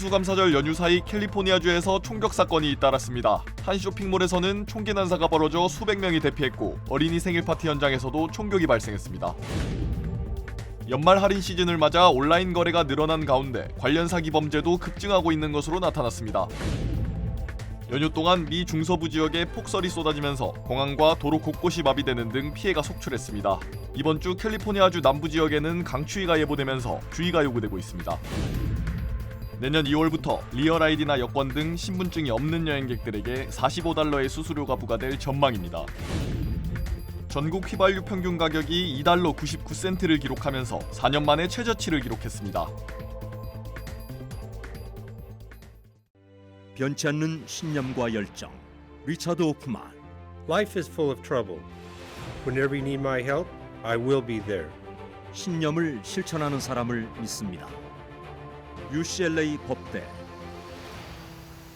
추수감사절 연휴 사이 캘리포니아주에서 총격 사건이 잇따랐습니다. 한 쇼핑몰에서는 총기 난사가 벌어져 수백 명이 대피했고 어린이 생일 파티 현장에서도 총격이 발생했습니다. 연말 할인 시즌을 맞아 온라인 거래가 늘어난 가운데 관련 사기 범죄도 급증하고 있는 것으로 나타났습니다. 연휴 동안 미 중서부 지역에 폭설이 쏟아지면서 공항과 도로 곳곳이 마비되는 등 피해가 속출했습니다. 이번 주 캘리포니아주 남부 지역에는 강추위가 예보되면서 주의가 요구되고 있습니다. 내년 2월부터 리얼 아이디나 여권 등 신분증이 없는 여행객들에게 $45의 수수료가 부과될 전망입니다. 전국 휘발유 평균 가격이 $2 99센트를 기록하면서 4년 만에 최저치를 기록했습니다. 변치 않는 신념과 열정. 리차드 오프만. Life is full of trouble. Whenever you need my help, I will be there. 신념을 실천하는 사람을 믿습니다. UCLA 법대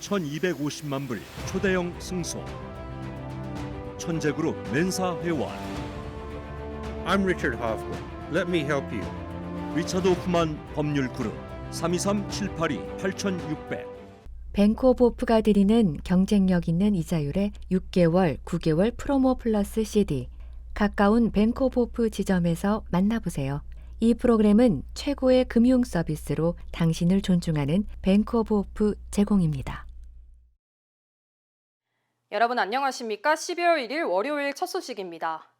1250만 불 초대형 승소. 천재그룹 멘사 회원. I'm Richard Hoffman. Let me help you. 리차드 오프만 법률그룹 323-782-8600. 뱅크 오브 호프가 드리는 경쟁력 있는 이자율의 6개월, 9개월 프로모 플러스 CD. 가까운 뱅크 오브 호프 지점에서 만나보세요. 이 프로그램은 최고의 금융 서비스로 당신을 존중하는 뱅크 오브 호프 제공입니다. 여러분 안녕하십니까? 12월 1일 월요일 첫 소식입니다.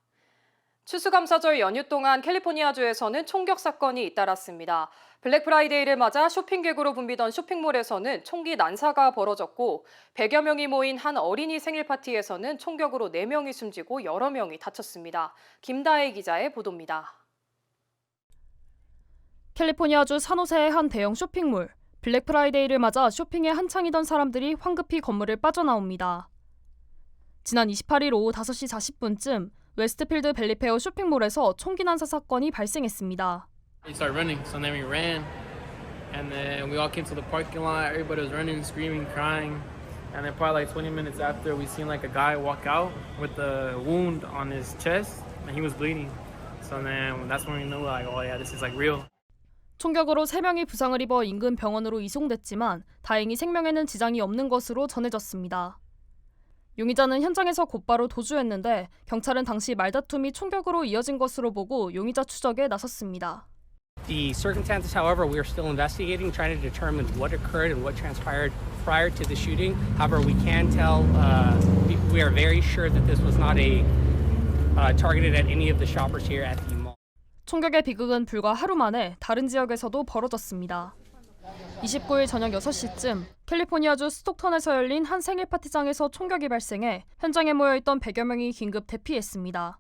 추수감사절 연휴 동안 캘리포니아주에서는 총격 사건이 잇따랐습니다. 블랙 프라이데이를 맞아 쇼핑객으로 붐비던 쇼핑몰에서는 총기 난사가 벌어졌고 100여 명이 모인 한 어린이 생일 파티에서는 총격으로 4명이 숨지고 여러 명이 다쳤습니다. 김다혜 기자의 보도입니다. 캘리포니아주 산호세의 한 대형 쇼핑몰. 블랙 프라이데이를 맞아 쇼핑에 한창이던 사람들이 황급히 건물을 빠져나옵니다. 지난 28일 오후 5시 40분쯤 웨스트필드 벨리페어 쇼핑몰에서 총기 난사 사건이 발생했습니다. We started running, so then we ran, and then we all came to the parking lot. Everybody was running, screaming, crying, and then probably like 20 minutes after, we seen like a guy walk out with a wound on his chest, and he was bleeding. So then that's when we knew like, oh yeah, this is like real. 총격으로 3명이 부상을 입어 인근 병원으로 이송됐지만 다행히 생명에는 지장이 없는 것으로 전해졌습니다. 용의자는 현장에서 곧바로 도주했는데 경찰은 당시 말다툼이 총격으로 이어진 것으로 보고 용의자 추적에 나섰습니다. The circumstances, however, we are still investigating, trying to determine what occurred and what transpired prior to the shooting. However, we can tell, we are very sure that this was not targeted at any of the shoppers here at the mall. 총격의 비극은 불과 하루 만에 다른 지역에서도 벌어졌습니다. 29일 저녁 6시쯤 캘리포니아주 스톡턴에서 열린 한 생일 파티장에서 총격이 발생해 현장에 모여있던 100여 명이 긴급 대피했습니다.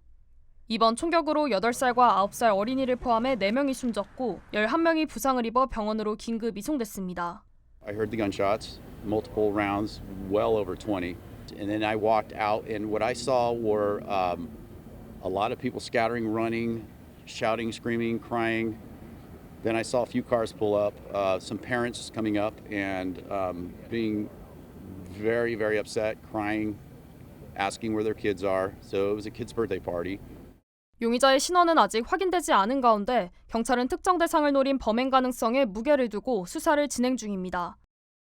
이번 총격으로 8살과 9살 어린이를 포함해 4명이 숨졌고 11명이 부상을 입어 병원으로 긴급 이송됐습니다. I heard the gunshots, multiple rounds, well over 20. And then I walked out and what I saw were a lot of people scattering, running, shouting, screaming, crying. Then I saw a few cars pull up, some parents coming up and being very, very upset, crying, asking where their kids are. So it was a kid's birthday party. 용의자의 신원은 아직 확인되지 않은 가운데 경찰은 특정 대상을 노린 범행 가능성에 무게를 두고 수사를 진행 중입니다.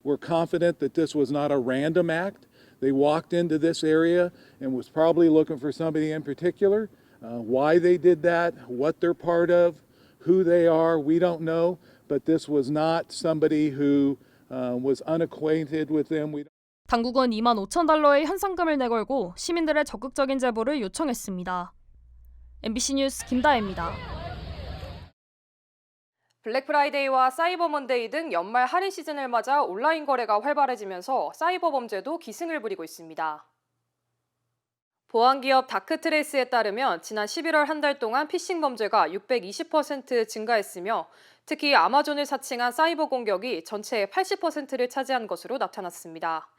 We're confident that this was not a random act. They walked into this area and was probably looking for somebody in particular. Why they did that, what they're part of, who they are, we don't know. But this was not somebody who was unacquainted with them. 당국은 $25,000의 현상금을 내걸고 시민들의 적극적인 제보를 요청했습니다. MBC 뉴스 김다혜입니다. 블랙 프라이데이와 사이버 먼데이 등 연말 할인 시즌을 맞아 온라인 거래가 활발해지면서 사이버 범죄도 기승을 부리고 있습니다. 보안기업 다크트레이스에 따르면 지난 11월 한 달 동안 피싱 범죄가 620% 증가했으며 특히 아마존을 사칭한 사이버 공격이 전체의 80%를 차지한 것으로 나타났습니다.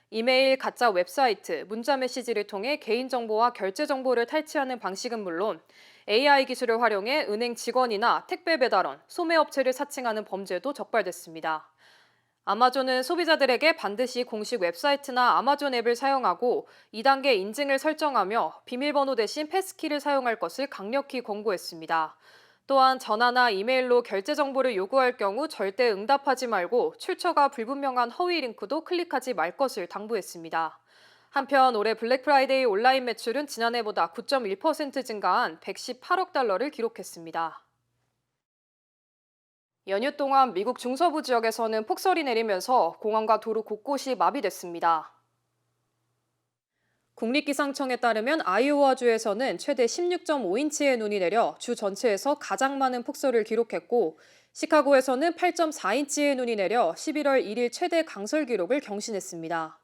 이메일, 가짜 웹사이트, 문자 메시지를 통해 개인정보와 결제 정보를 탈취하는 방식은 물론 AI 기술을 활용해 은행 직원이나 택배 배달원, 소매업체를 사칭하는 범죄도 적발됐습니다. 아마존은 소비자들에게 반드시 공식 웹사이트나 아마존 앱을 사용하고 2단계 인증을 설정하며 비밀번호 대신 패스키를 사용할 것을 강력히 권고했습니다. 또한 전화나 이메일로 결제 정보를 요구할 경우 절대 응답하지 말고 출처가 불분명한 허위 링크도 클릭하지 말 것을 당부했습니다. 한편 올해 블랙 프라이데이 온라인 매출은 지난해보다 9.1% 증가한 118억 달러를 기록했습니다. 연휴 동안 미국 중서부 지역에서는 폭설이 내리면서 공항과 도로 곳곳이 마비됐습니다. 국립기상청에 따르면 아이오와주에서는 최대 16.5인치의 눈이 내려 주 전체에서 가장 많은 폭설을 기록했고, 시카고에서는 8.4인치의 눈이 내려 11월 1일 최대 강설 기록을 경신했습니다.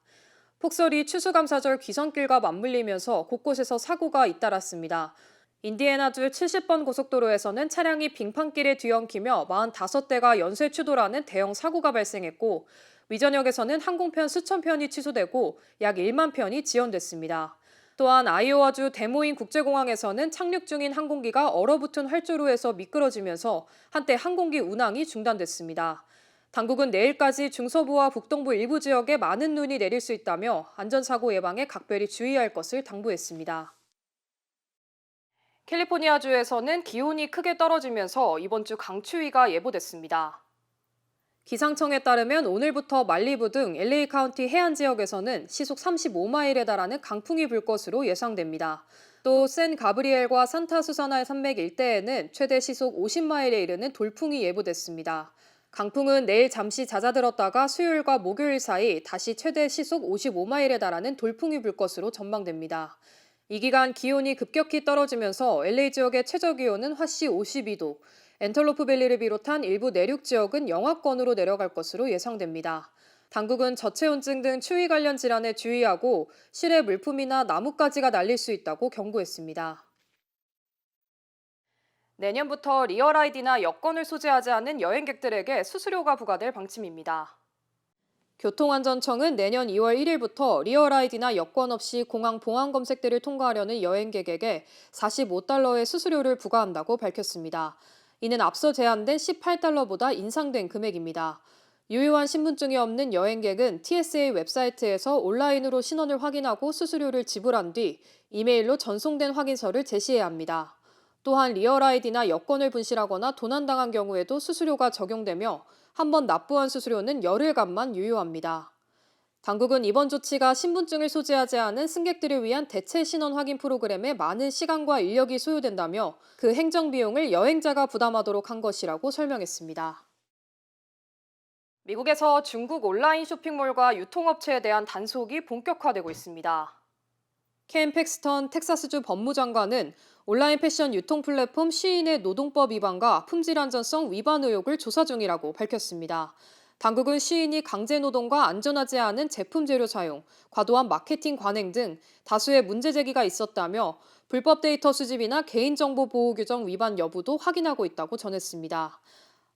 폭설이 추수감사절 귀성길과 맞물리면서 곳곳에서 사고가 잇따랐습니다. 인디애나주 70번 고속도로에서는 차량이 빙판길에 뒤엉키며 45대가 연쇄 추돌하는 대형 사고가 발생했고, 위전역에서는 항공편 수천 편이 취소되고 약 1만 편이 지연됐습니다. 또한 아이오와주 데모인 국제공항에서는 착륙 중인 항공기가 얼어붙은 활주로에서 미끄러지면서 한때 항공기 운항이 중단됐습니다. 당국은 내일까지 중서부와 북동부 일부 지역에 많은 눈이 내릴 수 있다며 안전사고 예방에 각별히 주의할 것을 당부했습니다. 캘리포니아주에서는 기온이 크게 떨어지면서 이번 주 강추위가 예보됐습니다. 기상청에 따르면 오늘부터 말리부 등 LA 카운티 해안 지역에서는 시속 35마일에 달하는 강풍이 불 것으로 예상됩니다. 또 샌 가브리엘과 산타 수사나의 산맥 일대에는 최대 시속 50마일에 이르는 돌풍이 예보됐습니다. 강풍은 내일 잠시 잦아들었다가 수요일과 목요일 사이 다시 최대 시속 55마일에 달하는 돌풍이 불 것으로 전망됩니다. 이 기간 기온이 급격히 떨어지면서 LA 지역의 최저기온은 화씨 52도, 엔털로프 밸리를 비롯한 일부 내륙 지역은 영하권으로 내려갈 것으로 예상됩니다. 당국은 저체온증 등 추위 관련 질환에 주의하고 실외 물품이나 나뭇가지가 날릴 수 있다고 경고했습니다. 내년부터 리얼 아이디나 여권을 소지하지 않은 여행객들에게 수수료가 부과될 방침입니다. 교통안전청은 내년 2월 1일부터 리얼 아이디나 여권 없이 공항 봉안 검색대를 통과하려는 여행객에게 $45의 수수료를 부과한다고 밝혔습니다. 이는 앞서 제한된 $18보다 인상된 금액입니다. 유효한 신분증이 없는 여행객은 TSA 웹사이트에서 온라인으로 신원을 확인하고 수수료를 지불한 뒤 이메일로 전송된 확인서를 제시해야 합니다. 또한 리얼 아이디나 여권을 분실하거나 도난당한 경우에도 수수료가 적용되며 한 번 납부한 수수료는 열흘간만 유효합니다. 당국은 이번 조치가 신분증을 소지하지 않은 승객들을 위한 대체 신원 확인 프로그램에 많은 시간과 인력이 소요된다며 그 행정 비용을 여행자가 부담하도록 한 것이라고 설명했습니다. 미국에서 중국 온라인 쇼핑몰과 유통업체에 대한 단속이 본격화되고 있습니다. 켄 팩스턴 텍사스주 법무장관은 온라인 패션 유통 플랫폼 쉬인의 노동법 위반과 품질 안전성 위반 의혹을 조사 중이라고 밝혔습니다. 당국은 쉬인이 강제노동과 안전하지 않은 제품 재료 사용, 과도한 마케팅 관행 등 다수의 문제 제기가 있었다며 불법 데이터 수집이나 개인정보 보호 규정 위반 여부도 확인하고 있다고 전했습니다.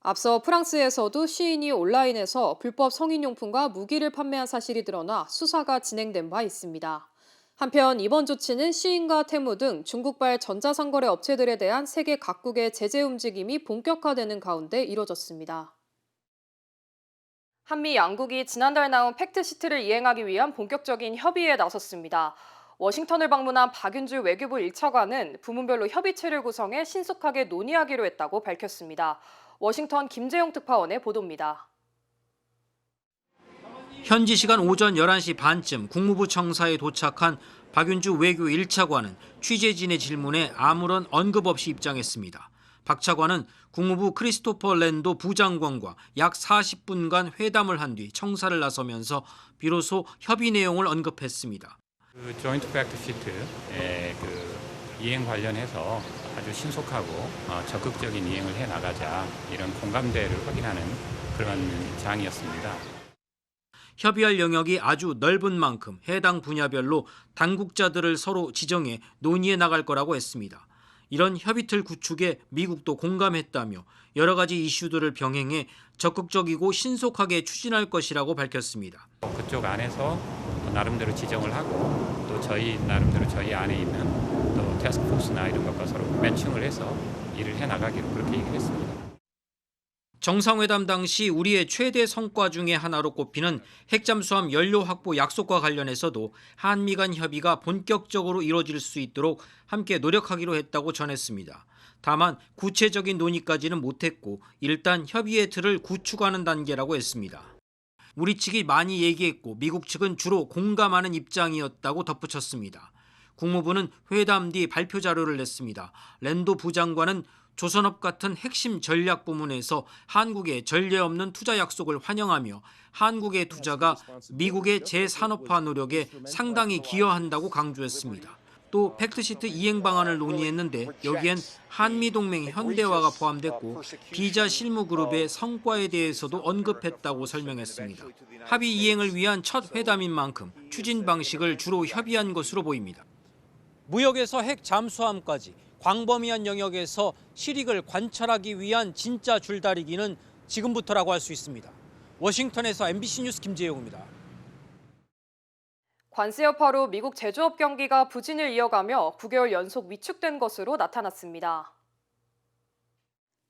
앞서 프랑스에서도 쉬인이 온라인에서 불법 성인용품과 무기를 판매한 사실이 드러나 수사가 진행된 바 있습니다. 한편 이번 조치는 쉬인과 테무 등 중국발 전자상거래 업체들에 대한 세계 각국의 제재 움직임이 본격화되는 가운데 이뤄졌습니다. 한미 양국이 지난달 나온 팩트시트를 이행하기 위한 본격적인 협의에 나섰습니다. 워싱턴을 방문한 박윤주 외교부 1차관은 부문별로 협의체를 구성해 신속하게 논의하기로 했다고 밝혔습니다. 워싱턴 김재용 특파원의 보도입니다. 현지 시간 오전 11시 반쯤 국무부 청사에 도착한 박윤주 외교 1차관은 취재진의 질문에 아무런 언급 없이 입장했습니다. 박 차관은 국무부 크리스토퍼 랜도 부장관과 약 40분간 회담을 한 뒤 청사를 나서면서 비로소 협의 내용을 언급했습니다. 조인트 팩트 시트의 이행 관련해서 아주 신속하고 적극적인 이행을 해나가자 이런 공감대를 확인하는 그런 장이었습니다. 협의할 영역이 아주 넓은 만큼 해당 분야별로 당국자들을 서로 지정해 논의해 나갈 거라고 했습니다. 이런 협의틀 구축에 미국도 공감했다며 여러 가지 이슈들을 병행해 적극적이고 신속하게 추진할 것이라고 밝혔습니다. 그쪽 안에서 나름대로 지정을 하고 또 저희 나름대로 저희 안에 있는 또 태스크포스나 이런 것과 서로 매칭을 해서 일을 해나가기로 그렇게 얘기를 했습니다. 정상회담 당시 우리의 최대 성과 중의 하나로 꼽히는 핵잠수함 연료 확보 약속과 관련해서도 한미 간 협의가 본격적으로 이루어질 수 있도록 함께 노력하기로 했다고 전했습니다. 다만 구체적인 논의까지는 못했고 일단 협의의 틀을 구축하는 단계라고 했습니다. 우리 측이 많이 얘기했고 미국 측은 주로 공감하는 입장이었다고 덧붙였습니다. 국무부는 회담 뒤 발표 자료를 냈습니다. 랜도 부장관은 조선업 같은 핵심 전략 부문에서 한국의 전례 없는 투자 약속을 환영하며 한국의 투자가 미국의 재산업화 노력에 상당히 기여한다고 강조했습니다. 또 팩트시트 이행 방안을 논의했는데 여기엔 한미동맹 현대화가 포함됐고 비자 실무 그룹의 성과에 대해서도 언급했다고 설명했습니다. 합의 이행을 위한 첫 회담인 만큼 추진 방식을 주로 협의한 것으로 보입니다. 무역에서 핵 잠수함까지 광범위한 영역에서 실익을 관찰하기 위한 진짜 줄다리기는 지금부터라고 할 수 있습니다. 워싱턴에서 MBC 뉴스 김재용입니다. 관세 여파로 미국 제조업 경기가 부진을 이어가며 9개월 연속 위축된 것으로 나타났습니다.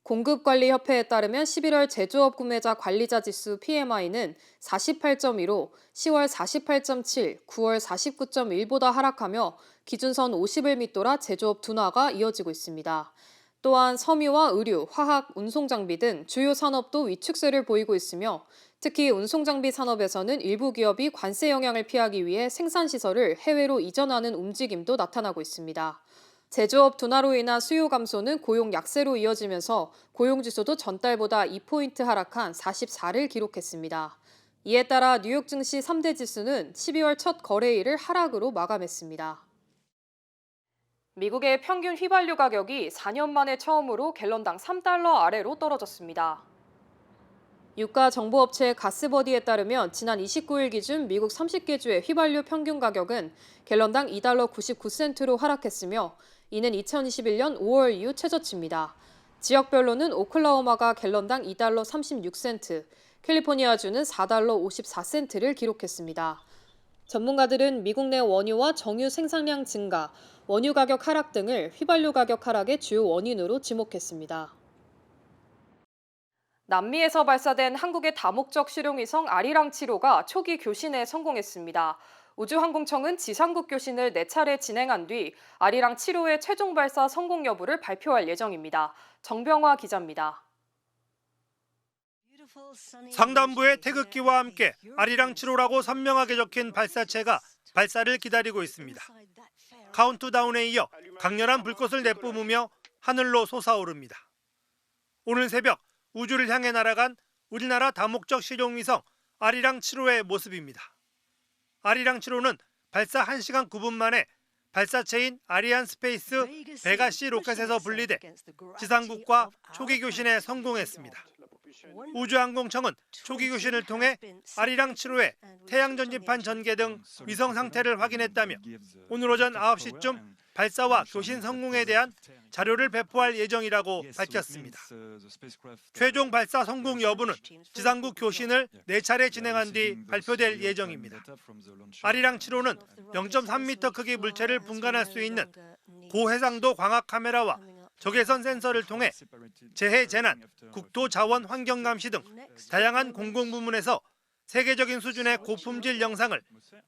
공급관리협회에 따르면 11월 제조업 구매자 관리자 지수 PMI는 48.2로 10월 48.7, 9월 49.1보다 하락하며 기준선 50을 밑돌아 제조업 둔화가 이어지고 있습니다. 또한 섬유와 의류, 화학, 운송장비 등 주요 산업도 위축세를 보이고 있으며 특히 운송장비 산업에서는 일부 기업이 관세 영향을 피하기 위해 생산시설을 해외로 이전하는 움직임도 나타나고 있습니다. 제조업 둔화로 인한 수요 감소는 고용 약세로 이어지면서 고용지수도 전달보다 2포인트 하락한 44를 기록했습니다. 이에 따라 뉴욕 증시 3대 지수는 12월 첫 거래일을 하락으로 마감했습니다. 미국의 평균 휘발유 가격이 4년 만에 처음으로 갤런당 3달러 아래로 떨어졌습니다. 유가 정보업체 가스버디에 따르면 지난 29일 기준 미국 30개 주의 휘발유 평균 가격은 갤런당 2달러 99센트로 하락했으며 이는 2021년 5월 이후 최저치입니다. 지역별로는 오클라호마가 갤런당 2달러 36센트, 캘리포니아주는 4달러 54센트를 기록했습니다. 전문가들은 미국 내 원유와 정유 생산량 증가, 원유 가격 하락 등을 휘발유 가격 하락의 주요 원인으로 지목했습니다. 남미에서 발사된 한국의 다목적 실용위성 아리랑 7호가 초기 교신에 성공했습니다. 우주항공청은 지상국 교신을 4차례 진행한 뒤 아리랑 7호의 최종 발사 성공 여부를 발표할 예정입니다. 정병화 기자입니다. 상단부의 태극기와 함께 아리랑 7호라고 선명하게 적힌 발사체가 발사를 기다리고 있습니다. 카운트다운에 이어 강렬한 불꽃을 내뿜으며 하늘로 솟아오릅니다. 오늘 새벽 우주를 향해 날아간 우리나라 다목적 실용위성 아리랑 7호의 모습입니다. 아리랑 7호는 발사 1시간 9분 만에 발사체인 아리안 스페이스 베가시 로켓에서 분리돼 지상국과 초기 교신에 성공했습니다. 우주항공청은 초기 교신을 통해 아리랑 7호의 태양 전지판 전개 등 위성 상태를 확인했다며 오늘 오전 9시쯤 발사와 교신 성공에 대한 자료를 배포할 예정이라고 밝혔습니다. 최종 발사 성공 여부는 지상국 교신을 4차례 진행한 뒤 발표될 예정입니다. 아리랑 7호는 0.3m 크기 물체를 분간할 수 있는 고해상도 광학 카메라와 적외선 센서를 통해 재해 재난, 국토 자원 환경 감시 등 다양한 공공 부문에서 세계적인 수준의 고품질 영상을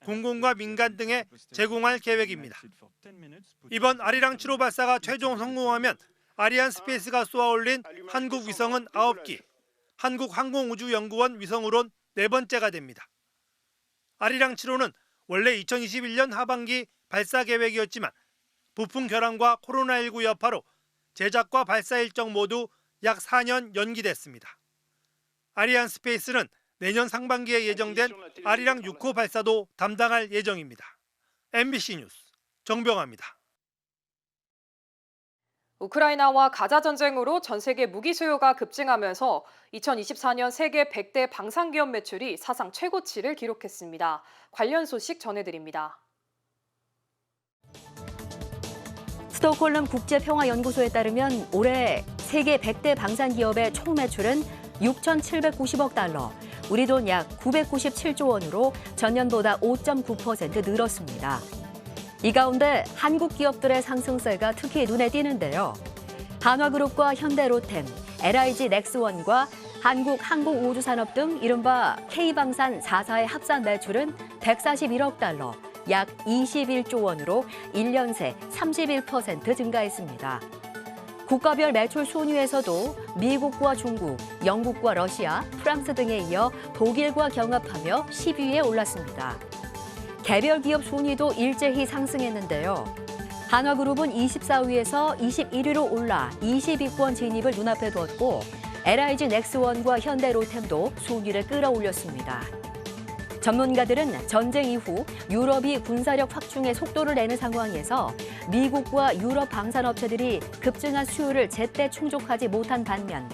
공공과 민간 등에 제공할 계획입니다. 이번 아리랑 7호 발사가 최종 성공하면 아리안 스페이스가 쏘아올린 한국 위성은 9기, 한국항공우주연구원 위성으론 4번째가 됩니다. 아리랑 7호는 원래 2021년 하반기 발사 계획이었지만 부품 결함과 코로나19 여파로 제작과 발사 일정 모두 약 4년 연기됐습니다. 아리안 스페이스는 내년 상반기에 예정된 아리랑 6호 발사도 담당할 예정입니다. MBC 뉴스 정병화입니다. 우크라이나와 가자 전쟁으로 전 세계 무기 수요가 급증하면서 2024년 세계 100대 방산기업 매출이 사상 최고치를 기록했습니다. 관련 소식 전해드립니다. 스톡홀름 국제평화연구소에 따르면 올해 세계 100대 방산기업의 총 매출은 6,790억 달러, 우리 돈 약 997조 원으로 전년보다 5.9% 늘었습니다. 이 가운데 한국 기업들의 상승세가 특히 눈에 띄는데요. 한화그룹과 현대로템, LIG 넥스원과 한국항공우주산업 등 이른바 K방산 4사의 합산 매출은 141억 달러, 약 21조 원으로 1년 새 31% 증가했습니다. 국가별 매출 순위에서도 미국과 중국, 영국과 러시아, 프랑스 등에 이어 독일과 경합하며 10위에 올랐습니다. 개별 기업 순위도 일제히 상승했는데요. 한화그룹은 24위에서 21위로 올라 20위권 진입을 눈앞에 두었고 LIG 넥스원과 현대로템도 순위를 끌어올렸습니다. 전문가들은 전쟁 이후 유럽이 군사력 확충에 속도를 내는 상황에서 미국과 유럽 방산업체들이 급증한 수요를 제때 충족하지 못한 반면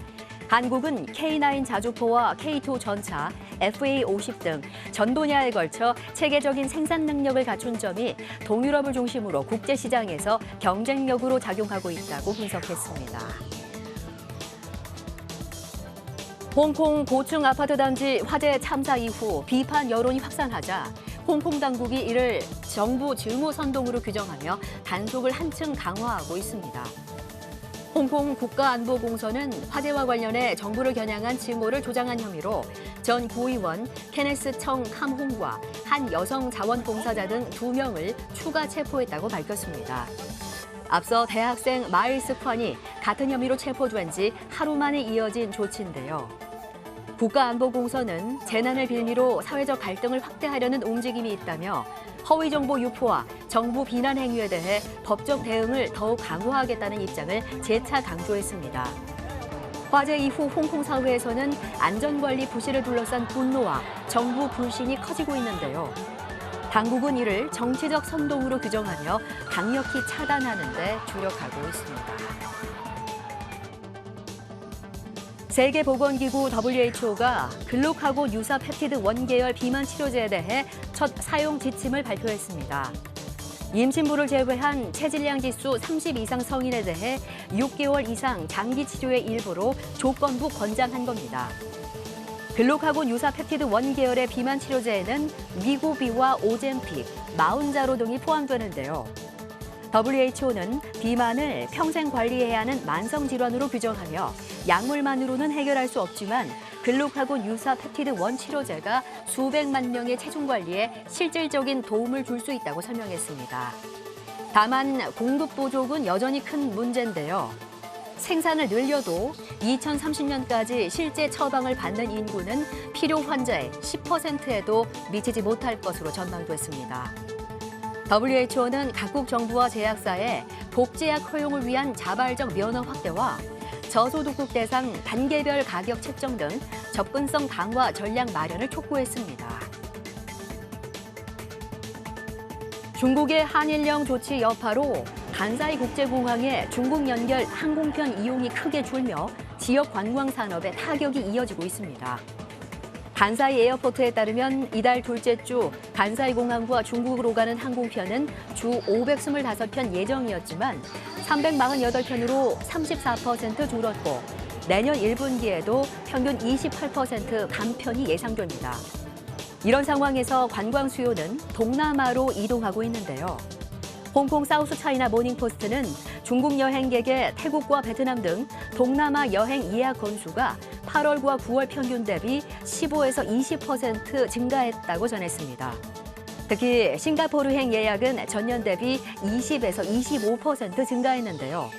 한국은 K9 자주포와 K2 전차, FA50 등 전 분야에 걸쳐 체계적인 생산 능력을 갖춘 점이 동유럽을 중심으로 국제시장에서 경쟁력으로 작용하고 있다고 분석했습니다. 홍콩 고층 아파트 단지 화재 참사 이후 비판 여론이 확산하자 홍콩 당국이 이를 정부 직무 선동으로 규정하며 단속을 한층 강화하고 있습니다. 홍콩 국가안보공서는 화재와 관련해 정부를 겨냥한 증오를 조장한 혐의로 전 구의원 케네스 청 함홍과 한 여성 자원봉사자 등 2명을 추가 체포했다고 밝혔습니다. 앞서 대학생 마일스 펀이 같은 혐의로 체포된 지 하루 만에 이어진 조치인데요. 국가안보공서는 재난을 빌미로 사회적 갈등을 확대하려는 움직임이 있다며 허위 정보 유포와 정부 비난 행위에 대해 법적 대응을 더욱 강화하겠다는 입장을 재차 강조했습니다. 화재 이후 홍콩 사회에서는 안전관리 부실을 둘러싼 분노와 정부 불신이 커지고 있는데요. 당국은 이를 정치적 선동으로 규정하며 강력히 차단하는 데 주력하고 있습니다. 세계보건기구 WHO가 글루카곤 유사 펩티드 원계열 비만 치료제에 대해 첫 사용 지침을 발표했습니다. 임신부를 제외한 체질량 지수 30 이상 성인에 대해 6개월 이상 장기 치료의 일부로 조건부 권장한 겁니다. 글루카곤 유사 펩티드 원계열의 비만 치료제에는 위고비와 오젬픽, 마운자로 등이 포함되는데요. WHO는 비만을 평생 관리해야 하는 만성질환으로 규정하며 약물만으로는 해결할 수 없지만 글루카곤 유사 펩티드 원 치료제가 수백만 명의 체중 관리에 실질적인 도움을 줄 수 있다고 설명했습니다. 다만 공급 부족은 여전히 큰 문제인데요. 생산을 늘려도 2030년까지 실제 처방을 받는 인구는 필요 환자의 10%에도 미치지 못할 것으로 전망됐습니다. WHO는 각국 정부와 제약사에 복제약 허용을 위한 자발적 면허 확대와 저소득국 대상 단계별 가격 책정 등 접근성 강화 전략 마련을 촉구했습니다. 중국의 한일령 조치 여파로 간사이 국제공항의 중국 연결 항공편 이용이 크게 줄며 지역 관광 산업에 타격이 이어지고 있습니다. 간사이 에어포트에 따르면 이달 둘째 주 간사이 공항과 중국으로 가는 항공편은 주 525편 예정이었지만 348편으로 34% 줄었고 내년 1분기에도 평균 28% 감편이 예상됩니다. 이런 상황에서 관광 수요는 동남아로 이동하고 있는데요. 홍콩 사우스 차이나 모닝포스트는 중국 여행객의 태국과 베트남 등 동남아 여행 예약 건수가 8월과 9월 평균 대비 15에서 20% 증가했다고 전했습니다. 특히 싱가포르행 예약은 전년 대비 20에서 25% 증가했는데요.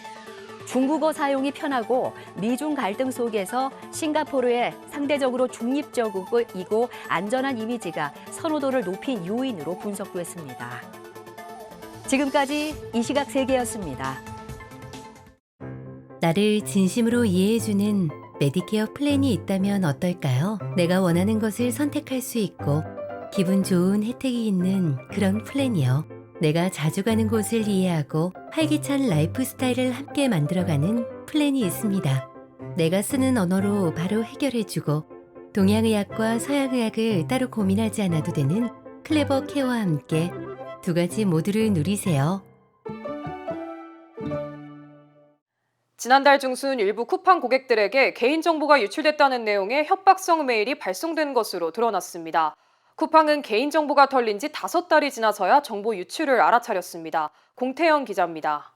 중국어 사용이 편하고 미중 갈등 속에서 싱가포르의 상대적으로 중립적이고 안전한 이미지가 선호도를 높인 요인으로 분석됐습니다. 지금까지 이 시각 세계였습니다. 나를 진심으로 이해해주는 메디케어 플랜이 있다면 어떨까요? 내가 원하는 것을 선택할 수 있고 기분 좋은 혜택이 있는 그런 플랜이요. 내가 자주 가는 곳을 이해하고 활기찬 라이프 스타일을 함께 만들어가는 플랜이 있습니다. 내가 쓰는 언어로 바로 해결해주고 동양의학과 서양의학을 따로 고민하지 않아도 되는 클레버 케어와 함께 두 가지 모두를 누리세요. 지난달 중순 일부 쿠팡 고객들에게 개인정보가 유출됐다는 내용의 협박성 메일이 발송된 것으로 드러났습니다. 쿠팡은 개인정보가 털린 지 5달이 지나서야 정보 유출을 알아차렸습니다. 공태영 기자입니다.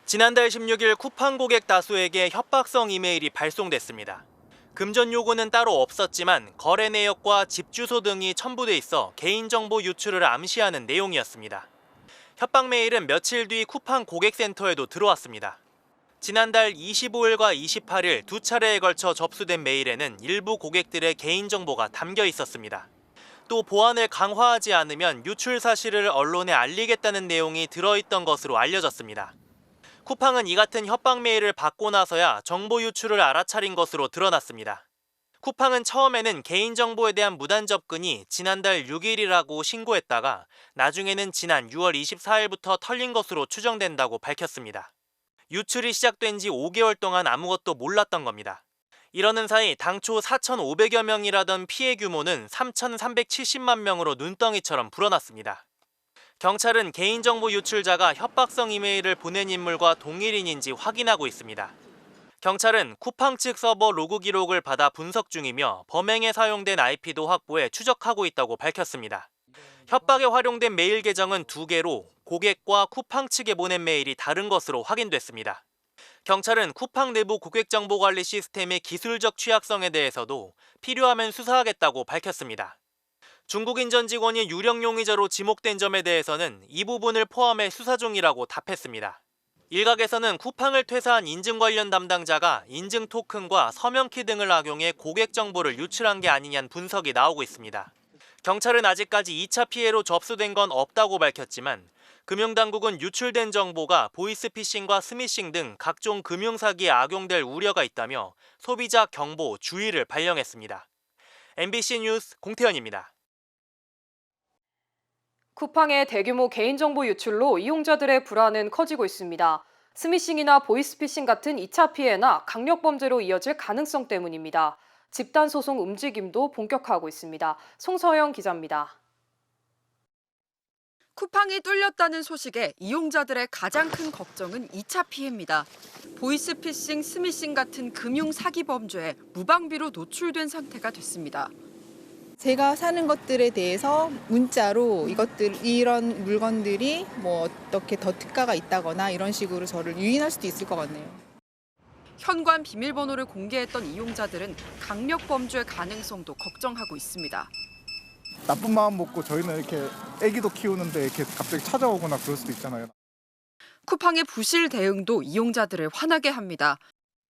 지난달 16일 쿠팡 고객 다수에게 협박성 이메일이 발송됐습니다. 금전 요구는 따로 없었지만 거래 내역과 집 주소 등이 첨부돼 있어 개인정보 유출을 암시하는 내용이었습니다. 협박 메일은 며칠 뒤 쿠팡 고객센터에도 들어왔습니다. 지난달 25일과 28일 두 차례에 걸쳐 접수된 메일에는 일부 고객들의 개인정보가 담겨 있었습니다. 또 보안을 강화하지 않으면 유출 사실을 언론에 알리겠다는 내용이 들어있던 것으로 알려졌습니다. 쿠팡은 이 같은 협박 메일을 받고 나서야 정보 유출을 알아차린 것으로 드러났습니다. 쿠팡은 처음에는 개인정보에 대한 무단 접근이 지난달 6일이라고 신고했다가 나중에는 지난 6월 24일부터 털린 것으로 추정된다고 밝혔습니다. 유출이 시작된 지 5개월 동안 아무것도 몰랐던 겁니다. 이러는 사이 당초 4,500여 명이라던 피해 규모는 3,370만 명으로 눈덩이처럼 불어났습니다. 경찰은 개인정보 유출자가 협박성 이메일을 보낸 인물과 동일인인지 확인하고 있습니다. 경찰은 쿠팡 측 서버 로그 기록을 받아 분석 중이며 범행에 사용된 IP도 확보해 추적하고 있다고 밝혔습니다. 협박에 활용된 메일 계정은 2개로 고객과 쿠팡 측에 보낸 메일이 다른 것으로 확인됐습니다. 경찰은 쿠팡 내부 고객정보관리 시스템의 기술적 취약성에 대해서도 필요하면 수사하겠다고 밝혔습니다. 중국인 전 직원이 유령 용의자로 지목된 점에 대해서는 이 부분을 포함해 수사 중이라고 답했습니다. 일각에서는 쿠팡을 퇴사한 인증 관련 담당자가 인증 토큰과 서명키 등을 악용해 고객 정보를 유출한 게 아니냐는 분석이 나오고 있습니다. 경찰은 아직까지 2차 피해로 접수된 건 없다고 밝혔지만 금융당국은 유출된 정보가 보이스피싱과 스미싱 등 각종 금융사기에 악용될 우려가 있다며 소비자 경보 주의를 발령했습니다. MBC 뉴스 공태현입니다. 쿠팡의 대규모 개인정보 유출로 이용자들의 불안은 커지고 있습니다. 스미싱이나 보이스피싱 같은 2차 피해나 강력범죄로 이어질 가능성 때문입니다. 집단 소송 움직임도 본격화하고 있습니다. 송서영 기자입니다. 쿠팡이 뚫렸다는 소식에 이용자들의 가장 큰 걱정은 2차 피해입니다. 보이스피싱, 스미싱 같은 금융 사기 범죄에 무방비로 노출된 상태가 됐습니다. 제가 사는 것들에 대해서 문자로 이런 물건들이 뭐 어떻게 더 특가가 있다거나 이런 식으로 저를 유인할 수도 있을 것 같네요. 현관 비밀번호를 공개했던 이용자들은 강력 범죄 가능성도 걱정하고 있습니다. 나쁜 마음 먹고 저희는 이렇게 애기도 키우는데 이렇게 갑자기 찾아오거나 그럴 수도 있잖아요. 쿠팡의 부실 대응도 이용자들을 화나게 합니다.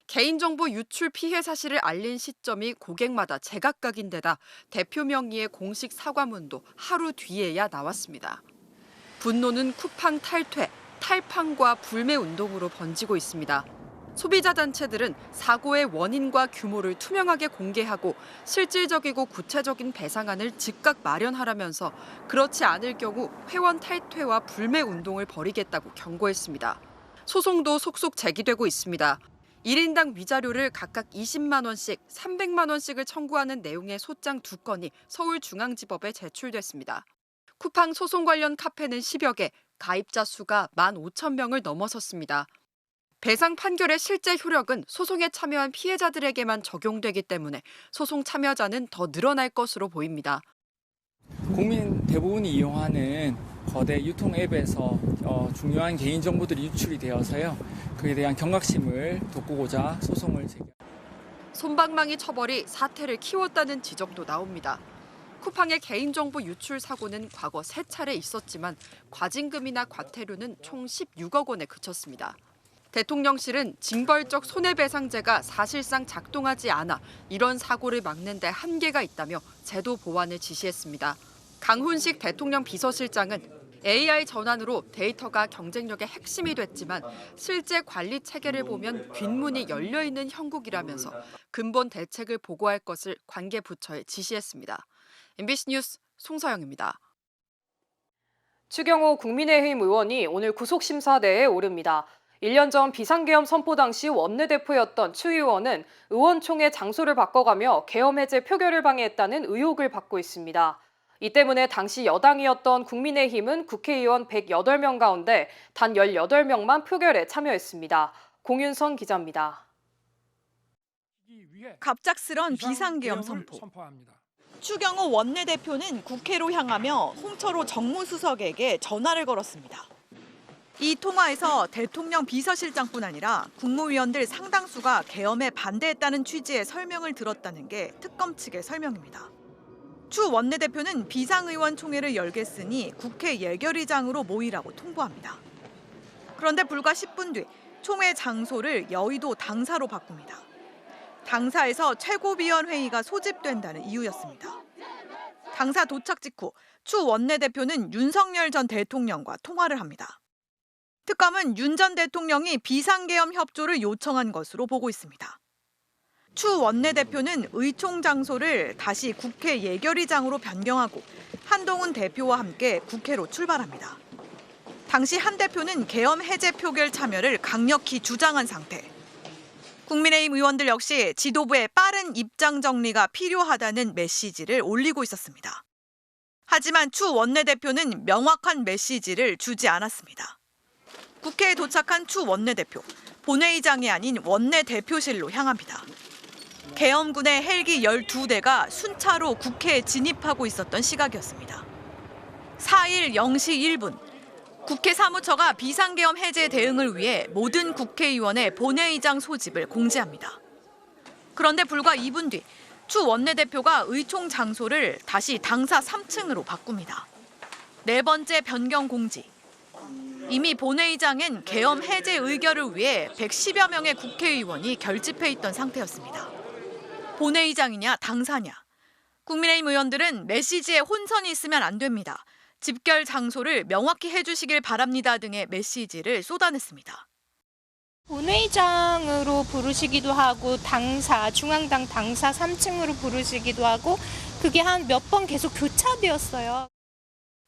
개인정보 유출 피해 사실을 알린 시점이 고객마다 제각각인데다 대표 명의의 공식 사과문도 하루 뒤에야 나왔습니다. 분노는 쿠팡 탈퇴, 탈팡과 불매 운동으로 번지고 있습니다. 소비자 단체들은 사고의 원인과 규모를 투명하게 공개하고 실질적이고 구체적인 배상안을 즉각 마련하라면서 그렇지 않을 경우 회원 탈퇴와 불매 운동을 벌이겠다고 경고했습니다. 소송도 속속 제기되고 있습니다. 1인당 위자료를 각각 20만 원씩, 300만 원씩을 청구하는 내용의 소장 2건이 서울중앙지법에 제출됐습니다. 쿠팡 소송 관련 카페는 10여 개, 가입자 수가 15,000명을 넘어섰습니다. 배상 판결의 실제 효력은 소송에 참여한 피해자들에게만 적용되기 때문에 소송 참여자는 더 늘어날 것으로 보입니다. 국민 대부분이 이용하는 거대 유통 앱에서 중요한 개인정보들이 유출이 되어서요. 그에 대한 경각심을 돋구고자 소송을 제기합니다. 솜방망이 처벌이 사태를 키웠다는 지적도 나옵니다. 쿠팡의 개인정보 유출 사고는 과거 3차례 있었지만 과징금이나 과태료는 총 16억 원에 그쳤습니다. 대통령실은 징벌적 손해배상제가 사실상 작동하지 않아 이런 사고를 막는 데 한계가 있다며 제도 보완을 지시했습니다. 강훈식 대통령 비서실장은 AI 전환으로 데이터가 경쟁력의 핵심이 됐지만 실제 관리 체계를 보면 뒷문이 열려있는 형국이라면서 근본 대책을 보고할 것을 관계 부처에 지시했습니다. MBC 뉴스 송서영입니다. 추경호 국민의힘 의원이 오늘 구속심사대에 오릅니다. 1년 전 비상계엄 선포 당시 원내대표였던 추 의원은 의원총회 장소를 바꿔가며 계엄 해제 표결을 방해했다는 의혹을 받고 있습니다. 이 때문에 당시 여당이었던 국민의힘은 국회의원 108명 가운데 단 18명만 표결에 참여했습니다. 공윤선 기자입니다. 갑작스런 비상계엄 선포. 추경호 원내대표는 국회로 향하며 홍철호 정무수석에게 전화를 걸었습니다. 이 통화에서 대통령 비서실장뿐 아니라 국무위원들 상당수가 계엄에 반대했다는 취지의 설명을 들었다는 게 특검 측의 설명입니다. 추 원내대표는 비상의원총회를 열겠으니 국회 예결위장으로 모이라고 통보합니다. 그런데 불과 10분 뒤 총회 장소를 여의도 당사로 바꿉니다. 당사에서 최고위원회의가 소집된다는 이유였습니다. 당사 도착 직후 추 원내대표는 윤석열 전 대통령과 통화를 합니다. 특검은 윤 전 대통령이 비상계엄 협조를 요청한 것으로 보고 있습니다. 추 원내대표는 의총 장소를 다시 국회 예결위장으로 변경하고 한동훈 대표와 함께 국회로 출발합니다. 당시 한 대표는 계엄 해제 표결 참여를 강력히 주장한 상태. 국민의힘 의원들 역시 지도부의 빠른 입장 정리가 필요하다는 메시지를 올리고 있었습니다. 하지만 추 원내대표는 명확한 메시지를 주지 않았습니다. 국회에 도착한 추 원내대표, 본회의장이 아닌 원내대표실로 향합니다. 계엄군의 헬기 12대가 순차로 국회에 진입하고 있었던 시각이었습니다. 4일 0시 1분, 국회 사무처가 비상계엄 해제 대응을 위해 모든 국회의원의 본회의장 소집을 공지합니다. 그런데 불과 2분 뒤 추 원내대표가 의총 장소를 다시 당사 3층으로 바꿉니다. 네 번째 변경 공지. 이미 본회의장엔 계엄 해제 의결을 위해 110여 명의 국회의원이 결집해 있던 상태였습니다. 본회의장이냐 당사냐. 국민의힘 의원들은 메시지에 혼선이 있으면 안 됩니다. 집결 장소를 명확히 해주시길 바랍니다 등의 메시지를 쏟아냈습니다. 본회의장으로 부르시기도 하고 당사, 중앙당 당사 3층으로 부르시기도 하고 그게 한 몇 번 계속 교차되었어요.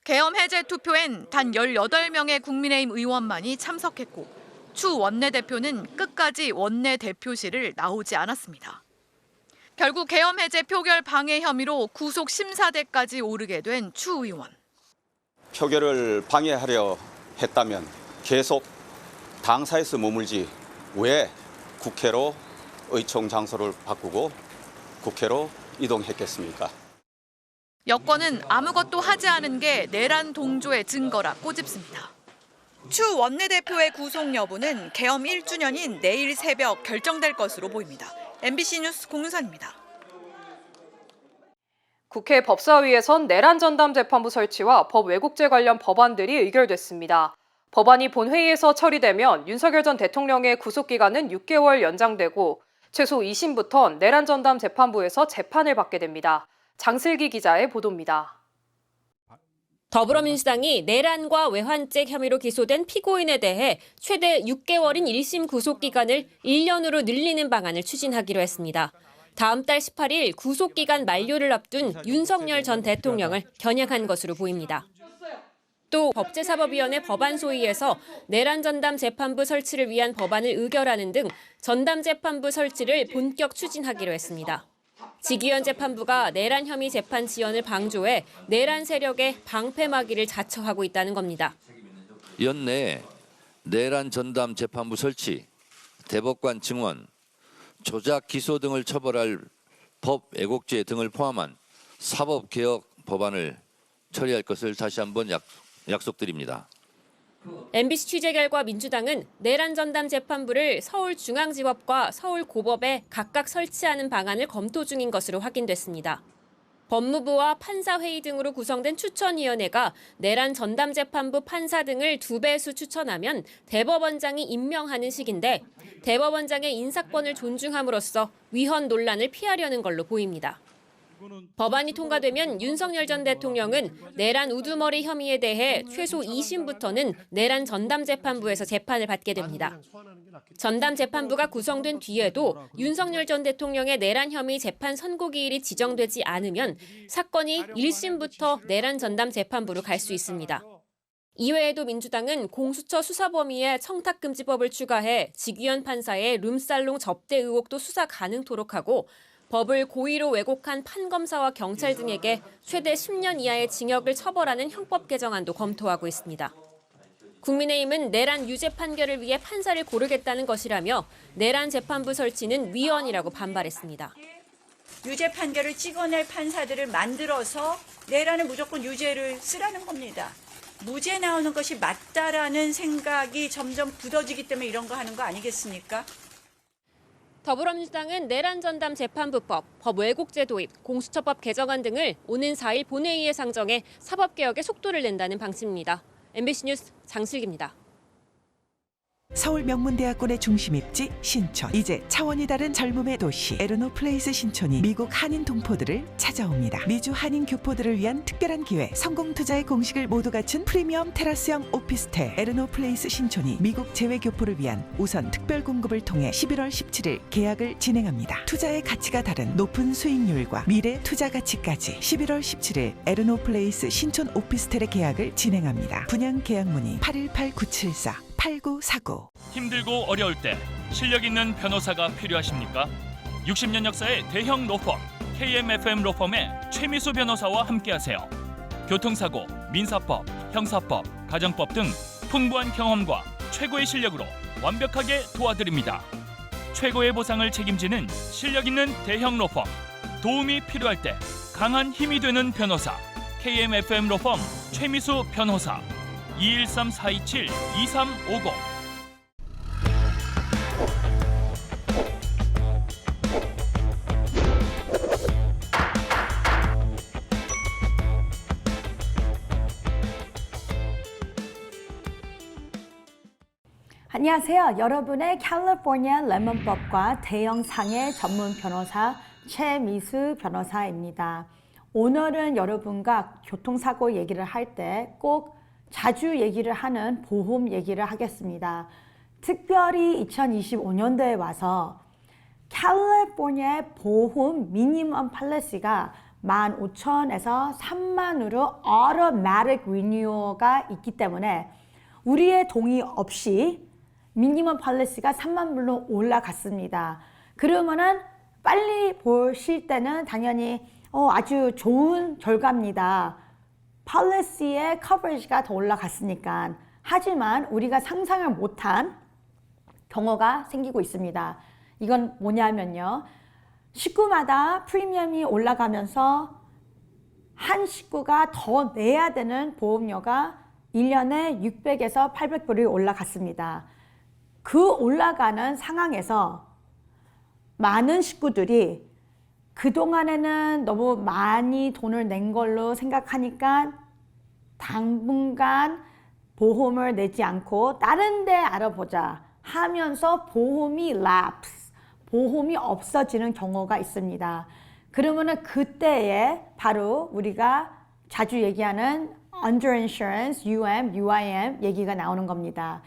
계엄 해제 투표엔 단 18명의 국민의힘 의원만이 참석했고 추 원내대표는 끝까지 원내대표실을 나오지 않았습니다. 결국 계엄 해제 표결 방해 혐의로 구속 심사대까지 오르게 된 추 의원. 표결을 방해하려 했다면 계속 당사에서 머물지 왜 국회로 의총 장소를 바꾸고 국회로 이동했겠습니까? 여권은 아무것도 하지 않은 게 내란 동조의 증거라 꼬집습니다. 추 원내대표의 구속 여부는 계엄 1주년인 내일 새벽 결정될 것으로 보입니다. MBC 뉴스 공윤선입니다. 국회 법사위에선 내란 전담 재판부 설치와 법 왜곡죄 관련 법안들이 의결됐습니다. 법안이 본회의에서 처리되면 윤석열 전 대통령의 구속기간은 6개월 연장되고 최소 2심부턴 내란 전담 재판부에서 재판을 받게 됩니다. 장슬기 기자의 보도입니다. 더불어민주당이 내란과 외환죄 혐의로 기소된 피고인에 대해 최대 6개월인 1심 구속기간을 1년으로 늘리는 방안을 추진하기로 했습니다. 다음 달 18일 구속기간 만료를 앞둔 윤석열 전 대통령을 겨냥한 것으로 보입니다. 또 법제사법위원회 법안소위에서 내란 전담 재판부 설치를 위한 법안을 의결하는 등 전담 재판부 설치를 본격 추진하기로 했습니다. 지기현 재판부가 내란 혐의 재판 지연을 방조해 내란 세력의 방패막이를 자처하고 있다는 겁니다. 연내에 내란 전담 재판부 설치, 대법관 증원, 조작 기소 등을 처벌할 법 왜곡죄 등을 포함한 사법개혁 법안을 처리할 것을 다시 한번 약속드립니다. MBC 취재 결과 민주당은 내란 전담 재판부를 서울중앙지법과 서울고법에 각각 설치하는 방안을 검토 중인 것으로 확인됐습니다. 법무부와 판사회의 등으로 구성된 추천위원회가 내란 전담 재판부 판사 등을 2배수 추천하면 대법원장이 임명하는 식인데 대법원장의 인사권을 존중함으로써 위헌 논란을 피하려는 걸로 보입니다. 법안이 통과되면 윤석열 전 대통령은 내란 우두머리 혐의에 대해 최소 2심부터는 내란 전담 재판부에서 재판을 받게 됩니다. 전담 재판부가 구성된 뒤에도 윤석열 전 대통령의 내란 혐의 재판 선고기일이 지정되지 않으면 사건이 1심부터 내란 전담 재판부로 갈 수 있습니다. 이외에도 민주당은 공수처 수사범위에 청탁금지법을 추가해 지기현 판사의 룸살롱 접대 의혹도 수사 가능토록 하고 법을 고의로 왜곡한 판검사와 경찰 등에게 최대 10년 이하의 징역을 처벌하는 형법 개정안도 검토하고 있습니다. 국민의힘은 내란 유죄 판결을 위해 판사를 고르겠다는 것이라며 내란 재판부 설치는 위헌이라고 반발했습니다. 유죄 판결을 찍어낼 판사들을 만들어서 내란을 무조건 유죄를 쓰라는 겁니다. 무죄 나오는 것이 맞다라는 생각이 점점 굳어지기 때문에 이런 거 하는 거 아니겠습니까? 더불어민주당은 내란 전담 재판부법, 법 왜곡죄 도입, 공수처법 개정안 등을 오는 4일 본회의에 상정해 사법개혁에 속도를 낸다는 방침입니다. MBC 뉴스 장슬기입니다. 서울 명문대학원의 중심 입지 신촌. 이제 차원이 다른 젊음의 도시 에르노 플레이스 신촌이 미국 한인 동포들을 찾아옵니다. 미주 한인 교포들을 위한 특별한 기회, 성공 투자의 공식을 모두 갖춘 프리미엄 테라스형 오피스텔 에르노 플레이스 신촌이 미국 재외 교포를 위한 우선 특별 공급을 통해 11월 17일 계약을 진행합니다. 투자의 가치가 다른 높은 수익률과 미래 투자 가치까지 11월 17일 에르노 플레이스 신촌 오피스텔의 계약을 진행합니다. 분양 계약 문의 818-974 8949. 힘들고 어려울 때 실력 있는 변호사가 필요하십니까? 60년 역사의 대형 로펌 KMFM 로펌의 최미수 변호사와 함께하세요. 교통사고, 민사법, 형사법, 가정법 등 풍부한 경험과 최고의 실력으로 완벽하게 도와드립니다. 최고의 보상을 책임지는 실력 있는 대형 로펌. 도움이 필요할 때 강한 힘이 되는 변호사 KMFM 로펌 최미수 변호사. 213-427-2350. 안녕하세요. 여러분의 캘리포니아 레몬법과 대형 상해 전문 변호사 최미수 변호사입니다. 오늘은 여러분과 교통사고 얘기를 할 때 꼭 자주 얘기를 하는 보험 얘기를 하겠습니다. 특별히 2025년도에 와서 캘리포니아의 보험 미니멈 팔리시가 15,000에서 30,000으로 automatic renewal가 있기 때문에 우리의 동의 없이 미니멈 팔리시가 30,000불로 올라갔습니다. 그러면은 빨리 보실 때는 당연히 아주 좋은 결과입니다. 팔리시의 커버리지가 더 올라갔으니까. 하지만 우리가 상상을 못한 경우가 생기고 있습니다. 이건 뭐냐면요. 식구마다 프리미엄이 올라가면서 한 식구가 더 내야 되는 보험료가 1년에 600에서 800불이 올라갔습니다. 그 올라가는 상황에서 많은 식구들이 그동안에는 너무 많이 돈을 낸 걸로 생각하니까 당분간 보험을 내지 않고 다른 데 알아보자 하면서 보험이 lapse, 보험이 없어지는 경우가 있습니다. 그러면은 그때에 바로 우리가 자주 얘기하는 underinsurance, UM, UIM 얘기가 나오는 겁니다.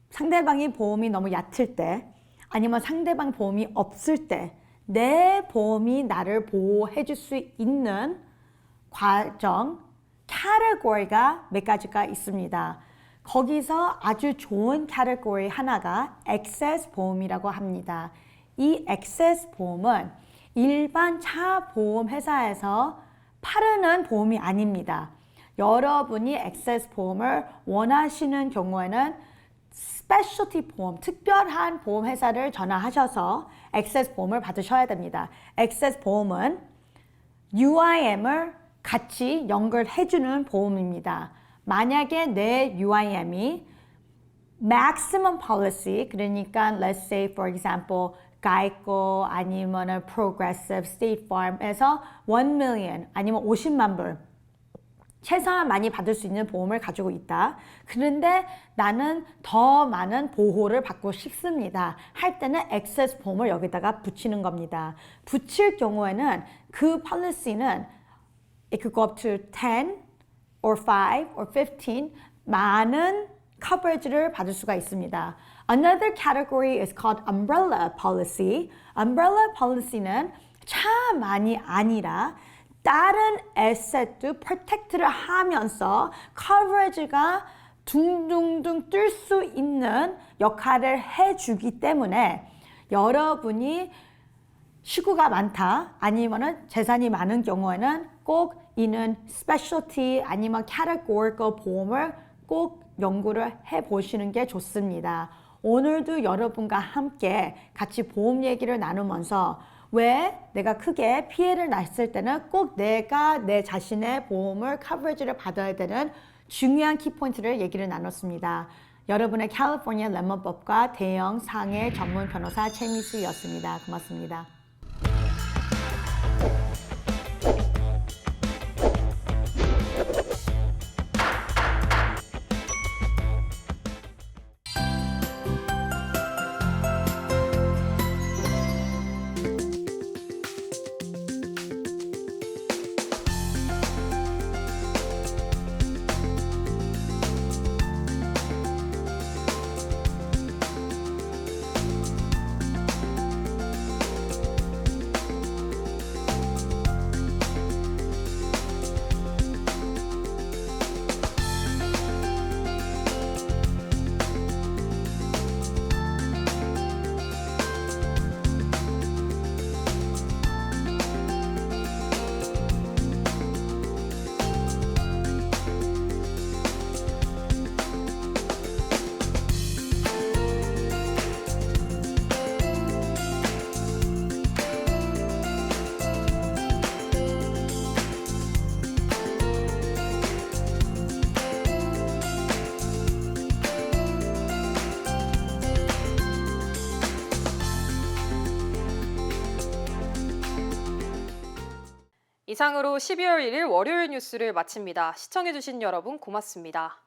상대방이 보험이 너무 얕을 때 아니면 상대방 보험이 없을 때 내 보험이 나를 보호해 줄 수 있는 과정, 카테고리가 몇 가지가 있습니다. 거기서 아주 좋은 카테고리 하나가 액세스 보험이라고 합니다. 이 액세스 보험은 일반 차 보험 회사에서 팔는 보험이 아닙니다. 여러분이 액세스 보험을 원하시는 경우에는 스페셜티 보험, 특별한 보험 회사를 전화하셔서 액세스 보험을 받으셔야 됩니다. 액세스 보험은 UIM을 같이 연결해주는 보험입니다. 만약에 내 UIM이 maximum policy, 그러니까 let's say for example 가이코 아니면 Progressive, State Farm에서 1 million 아니면 50만 불 최소한 많이 받을 수 있는 보험을 가지고 있다. 그런데 나는 더 많은 보호를 받고 싶습니다. 할 때는 액세스 보험을 여기다가 붙이는 겁니다. 붙일 경우에는 그 policy는 it could go up to 10 or 5 or 15 많은 coverage를 받을 수가 있습니다. Another category is called umbrella policy. Umbrella policy는 차만이 아니라 다른 에셋도 프로텍트를 하면서 커버리지가 둥둥둥 뜰 수 있는 역할을 해주기 때문에 여러분이 식구가 많다 아니면 재산이 많은 경우에는 꼭 이는 스페셜티 아니면 카테고리컬 보험을 꼭 연구를 해보시는 게 좋습니다. 오늘도 여러분과 함께 같이 보험 얘기를 나누면서 왜 내가 크게 피해를 났을 때는 꼭 내가 내 자신의 보험을 커버리지를 받아야 되는 중요한 키포인트를 얘기를 나눴습니다. 여러분의 캘리포니아 레몬법과 대형 상해 전문 변호사 최미수였습니다. 고맙습니다. 이상으로 12월 1일 월요일 뉴스를 마칩니다. 시청해주신 여러분 고맙습니다.